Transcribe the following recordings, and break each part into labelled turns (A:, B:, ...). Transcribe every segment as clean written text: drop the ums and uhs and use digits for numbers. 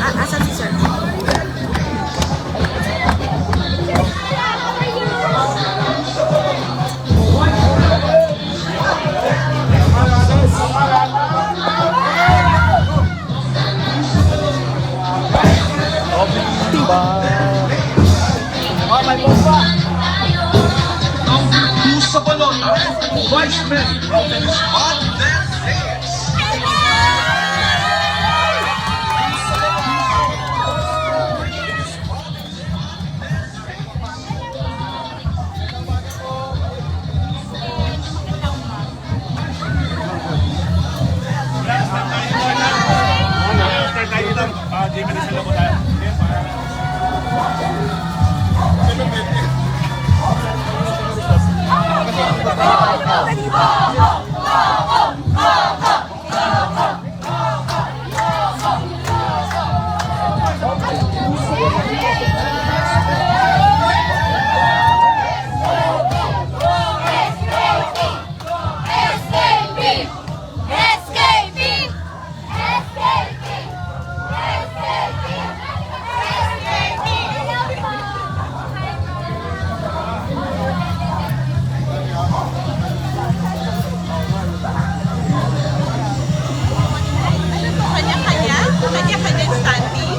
A: Asan si sir?
B: Oh, may bomba! Ang sa balon, Vice Mayor Province on their days.
A: Kanya-kanya standing.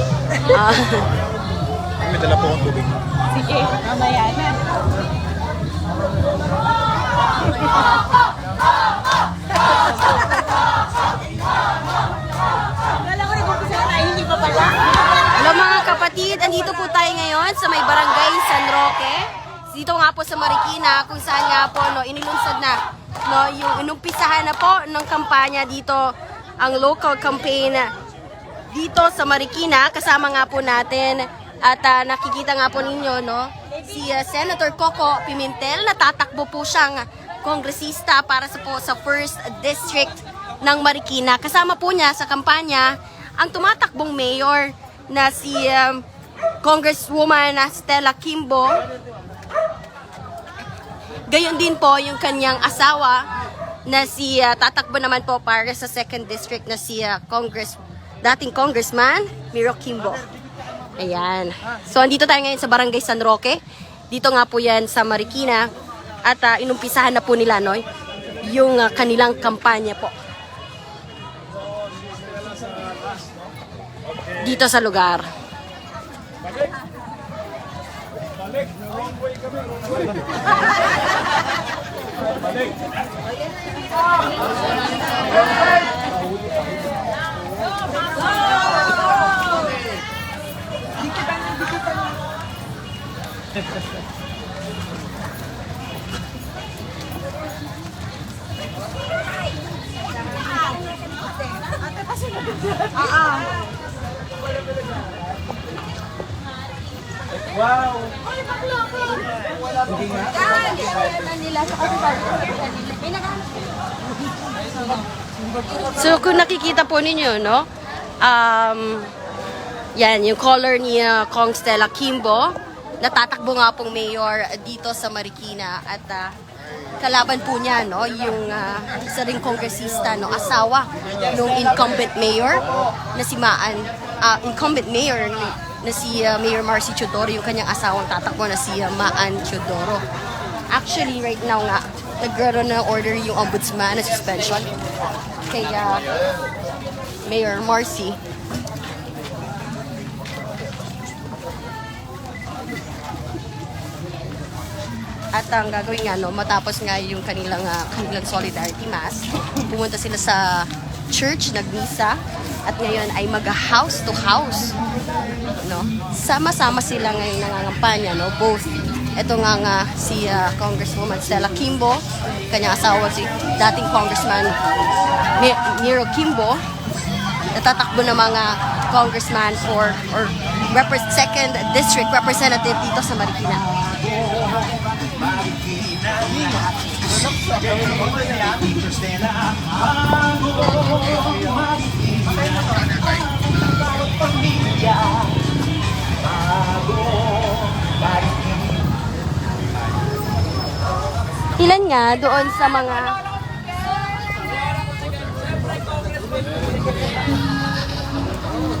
B: May dala po akong tubig.
A: Sige, mamaya na. Kala ko nag-umpisa na tayo, hindi pa pala.
C: Hello mga kapatid, andito po tayo ngayon sa may barangay San Roque. Dito nga po sa Marikina kung saan nga po inilunsad na yung inumpisahan na po ng kampanya dito ang local campaign dito sa Marikina. Kasama nga po natin at nakikita nga po ninyo si Senator Coco Pimentel. Natatakbo po siyang kongresista para sa 1st District ng Marikina. Kasama po niya sa kampanya ang tumatakbong mayor na si Congresswoman Stella Kimbo. Gayon din po yung kanyang asawa na si tatakbo naman po para sa 2nd District na si dating Congressman Miro Kimbo. Ayan. So andito tayo ngayon sa Barangay San Roque. Dito nga po yan sa Marikina. At inumpisahan na po nila yung kanilang kampanya po. Dito sa lugar.
B: Wow!
C: So kung nakikita po ninyo, yan, yung color ni Kong Stella Kimbo, natatakbo nga pong mayor dito sa Marikina at kalaban po niya, yung isa ring kongresista, asawa ng incumbent mayor na si incumbent mayor na si Mayor Marcy Teodoro, yung kanyang asawang tatakbo na si Maan Teodoro. Actually, right now nga, nagkaroon na order yung ombudsman na suspension kay Mayor Marcy. At ang gagawin nga, matapos nga yung kanilang solidarity mass, pumunta sila sa church, nagmisa, at ngayon ay mag-house to house. Sama-sama sila ngayon nangangampanya, both. Ito nga si Congresswoman Stella Kimbo, kanyang asawa si dating Congressman Miro Kimbo, natatakbo ng mga congressman or 2nd District Representative dito sa Marikina. Ilan nga doon sa mga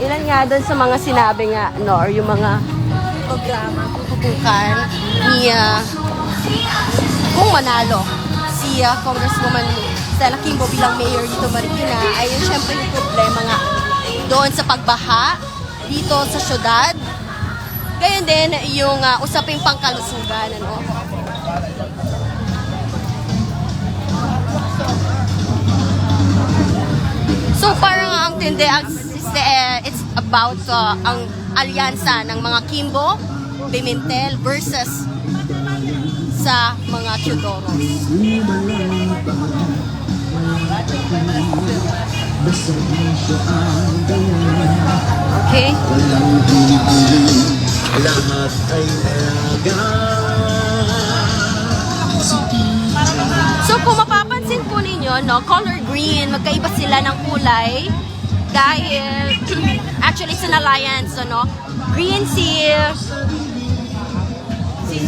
C: Ilan nga doon sa mga sinabi nga, no, or yung mga programa tututukan ni kung manalo si Congresswoman Stella Kimbo bilang mayor dito Marikina, ay yun syempre yung problema nga doon sa pagbaha dito sa syudad. Gayon din yung usaping pangkalusugan, ano. So parang ang tindi, it's about ang alyansa ng mga Kimbo, Pimentel versus sa mga Teodoros. Okay?
D: Lahat ay
C: So kung mapapansin po ninyo, no, color green, magkaiba sila ng kulay dahil actually it's an alliance, no? Green si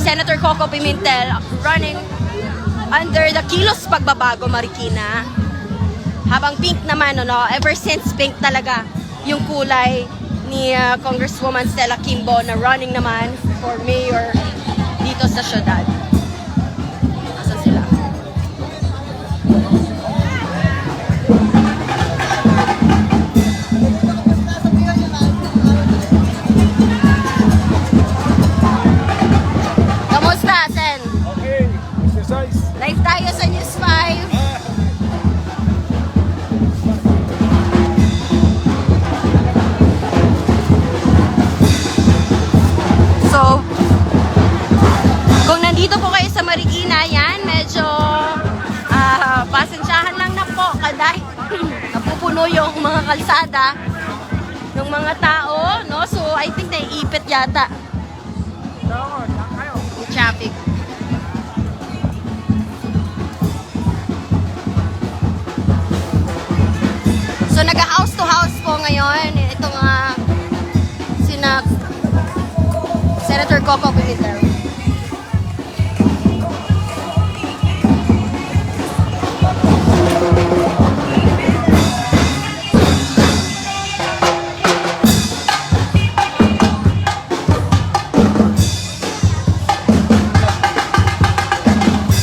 C: Senator Coco Pimentel running under the Kilos Pagbabago Marikina. Habang pink naman, no, ever since pink talaga yung kulay ni Congresswoman Stella Kimbo na running naman for mayor dito sa syudad. Asan sila? Kamusta, Sen?
D: Okay, exercise.
C: Live tayo sa News 5. So, kung nandito po kayo sa Marikina, yan, medyo pasensyahan lang na po dahil napupuno yung mga kalsada ng mga tao, no? So, I think naiipit yata yung traffic. So, nag-house to house po ngayon. Ito nga, Senator Coco Pimentel.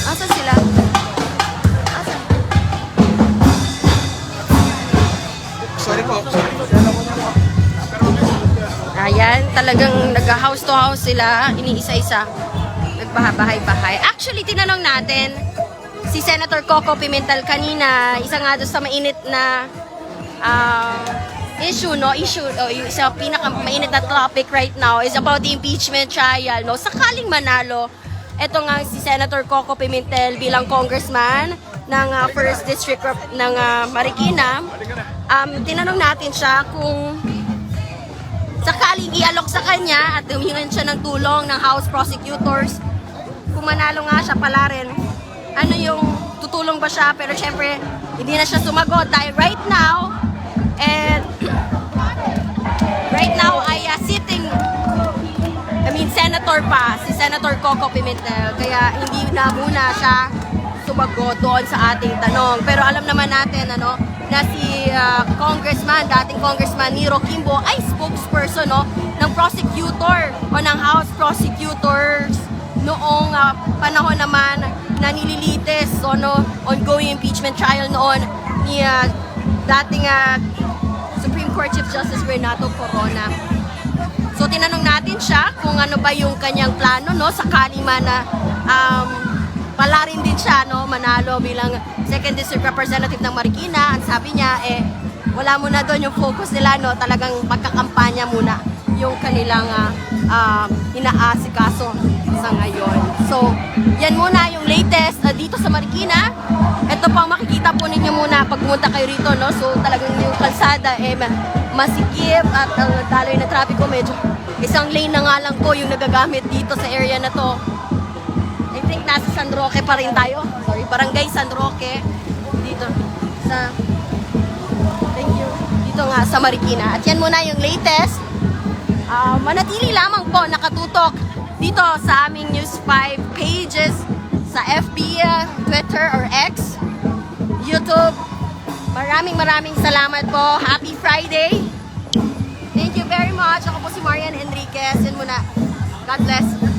C: Asa sila? Asa?
B: Sorry po.
C: Ayan, talagang nag-house to house sila, iniisa-isa, nagbahay-bahay. Actually, tinanong natin si Senator Coco Pimentel kanina, isa nga doon sa mainit na issue, no? Yung isa pinaka-mainit na topic right now is about the impeachment trial, no? Sakaling manalo, eto nga si Senator Coco Pimentel bilang congressman ng 1st District ng Marikina, tinanong natin siya kung sakaling ialok sa kanya at humingan siya ng tulong ng House Prosecutors. Kung manalo nga siya pala rin, ano yung tutulong ba siya? Pero syempre, hindi na siya sumagot dahil right now ay sitting, Senator pa, si Senator Coco Pimentel. Kaya hindi na muna siya sumagot doon sa ating tanong. Pero alam naman natin, na si dating Congressman Niro Kimbo ay spokesperson, no, ng prosecutor o ng House Prosecutors noong panahon naman na nililitis ongoing impeachment trial noon ni dating Supreme Court Chief Justice Renato Corona. So tinanong natin siya kung ano ba yung kanyang plano, no, sakali man na pala rin din siya, no, manalo bilang 2nd District Representative ng Marikina. Ang sabi niya, wala muna doon yung focus nila, no, talagang pagkakampanya muna yung kanilang inaasikaso sa ngayon. So, yan muna yung latest dito sa Marikina. Ito pang makikita po ninyo muna pag pumunta kayo rito, no. So, talagang yung kalsada masikip at ang daloy na trapiko medyo isang lane na nga lang po yung nagagamit dito sa area na to. I think nasa San Roque pa rin tayo. Sorry, Barangay San Roque. Dito sa dito nga sa Marikina. At yan muna yung latest. Manatili lamang po nakatutok dito sa aming News 5 pages sa FB, Twitter or X, YouTube. Maraming salamat po. Happy Friday. Thank you very much. Ako po si Marian Enriquez. Yan muna. God bless.